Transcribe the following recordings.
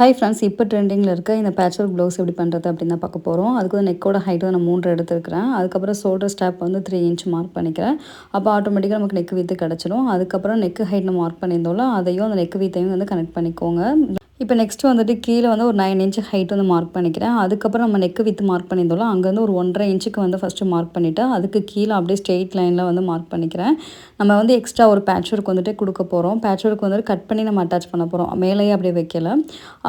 Hi friends, இப்போ ட்ரெண்டிங்கில் இருக்க இந்த பேட்ச் ஒர்க் ப்ளவுஸ் எப்படி பண்ணுறது அப்படின்னு தான் பார்க்க போகிறோம். அதுக்கு வந்து நெக்கோட ஹைட் வந்து நான் 3 எடுத்துருக்கிறேன். அதுக்கப்புறம் ஷோல்டர் ஸ்ட்ராப் வந்து 3 இன்ச் மார்க் பண்ணிக்கிறேன். அப்போ ஆட்டோமேட்டிக்காக நமக்கு நெக் வித்து கிடச்சிடும். அதுக்கப்புறம் நெக் ஹைட் நம்ம மார்க் பண்ணியிருந்தோம்ல, அதையும் அந்த நெக் வித்தையும் வந்து கனெக்ட் பண்ணிக்கோங்க. இப்போ நெக்ஸ்ட் வந்துட்டு கீழே வந்து ஒரு 9 இன்ச் ஹைட் வந்து மார்க் பண்ணிக்கிறேன். அதுக்கப்புறம் நம்ம நெக் வித் மார்க் பண்ணியிருந்தோம்ல, அங்கேருந்து ஒரு 1.5 இன்ச்சுக்கு வந்து ஃபஸ்ட்டு மார்க் பண்ணிவிட்டு, அதுக்கு கீழே அப்படியே ஸ்ட்ரெயிட் லைனில் வந்து மார்க் பண்ணிக்கிறேன். நம்ம வந்து எக்ஸ்ட்ரா ஒரு பேட்ச் ஒர்க் வந்துட்டு கொடுக்க போகிறோம். பேட்ச் ஒர்க் வந்துட்டு கட் பண்ணி நம்ம அட்டாச் பண்ண போகிறோம். மேலேயே அப்படியே வைக்கல.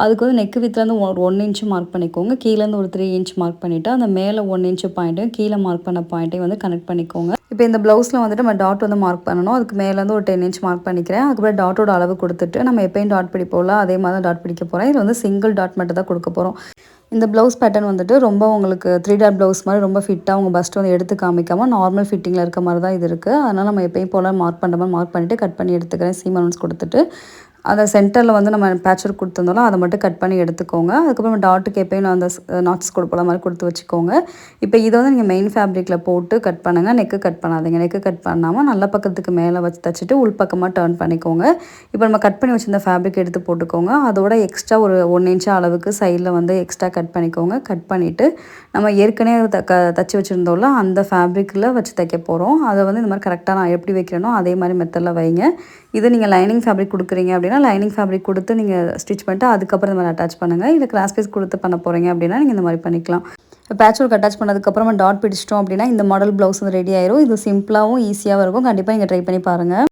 அதுக்கு வந்து நெக் வித்லேருந்து ஒரு 1 இன்ச் மார்க் பண்ணிக்கோங்க. கீழேருந்து ஒரு 3 இன்ச் மார்க் பண்ணிவிட்டு, அந்த மேலே 1 இன்ச் பாயிண்ட்டையும் கீழே மார்க் பண்ண பாயிண்ட்டையும் வந்து கனெக்ட் பண்ணிக்கோங்க. இப்போ இந்த ப்ளவுஸில் வந்துட்டு நம்ம டாட் வந்து மார்க் பண்ணணும். அதுக்கு மேலேருந்து ஒரு 10 இன்ச் மார்க் பண்ணிக்கிறேன். அதுக்கப்புறம் டாட்டோட அளவு கொடுத்துட்டு, நம்ம எப்பயும் டாட் பிடிப்போம்ல, அதே மாதிரி தான் டாட் பிடிக்க போகிறேன். இது வந்து சிங்கிள் டாட் மட்டும் தான் கொடுக்க போகிறோம். இந்த ப்ளவுஸ் பேட்டர்ன் வந்துட்டு ரொம்ப உங்களுக்கு 3 டாட் ப்ளவுஸ் மாதிரி ரொம்ப ஃபிட்டாக உங்கள் பஸ்ட் வந்து எடுத்து காமிக்காமல் நார்மல் ஃபிட்டிங்கில் இருக்க மாதிரி தான் இது இருக்குது. அதனால் நம்ம எப்பயும் போல் மார்க் பண்ணுற மாதிரி மார்க் பண்ணிவிட்டு கட் பண்ணி எடுத்துக்கிறேன். சீம் அலவன்ஸ் கொடுத்துட்டு அதை சென்டரில் வந்து நம்ம பேட்ச் ஒர்க் கொடுத்துருந்தோம்ல, அதை மட்டும் கட் பண்ணி எடுத்துக்கோங்க. அதுக்கப்புறம் டாட்டுக்கு எப்பயும் நான் அந்த நாட்ஸ் கொடுப்போம் மாதிரி கொடுத்து வச்சுக்கோங்க. இப்போ இதை வந்து நீங்கள் மெயின் ஃபேப்ரிக்கில் போட்டு கட் பண்ணுங்கள். நெக்கு கட் பண்ணாதீங்க. நெக்கு கட் பண்ணாமல் நல்ல பக்கத்துக்கு மேலே வச்சு தச்சுட்டு உள் பக்கமாக டர்ன் பண்ணிக்கோங்க. இப்போ நம்ம கட் பண்ணி வச்சுருந்த ஃபேப்ரிக் எடுத்து போட்டுக்கோங்க. அதோட எக்ஸ்ட்ரா ஒரு 1 இன்ச் அளவுக்கு சைடில் வந்து எக்ஸ்ட்ரா கட் பண்ணிக்கோங்க. கட் பண்ணிவிட்டு நம்ம ஏற்கனவே தச்சு வச்சுருந்தோம்ல, அந்த ஃபேப்ரிக்கில் வச்சு தைக்க போகிறோம். அதை வந்து இந்த மாதிரி கரெக்டாக நான் எப்படி வைக்கிறேனோ அதே மாதிரி மெத்தடில் வைங்க. இது நீங்கள் லைனிங் ஃபேப்ரிக் கொடுக்குறீங்க அப்படின்னா, லைனிங் ஃபேப்ரிக் கொடுத்து நீங்கள் ஸ்டிச் பண்ணிட்டு அதுக்கப்புறம் இந்த மாதிரி அட்டாச் பண்ணுங்கள். இல்லை கிராஸ் பீஸ் கொடுத்து பண்ண போகிறீங்க அப்படின்னா நீங்கள் இந்த மாதிரி பண்ணிக்கலாம். இப்போ பேட்ச் ஒர்க் அட்டாச் பண்ணதுக்கப்புறமா டாட் பிடிச்சிட்டோம் அப்படின்னா இந்த மாடல் ப்ளவுஸ் வந்து ரெடி ஆயிரும். இது சிம்பிளாகவும் ஈஸியாகவும் இருக்கும். கண்டிப்பாக நீங்கள் ட்ரை பண்ணி பாருங்கள்.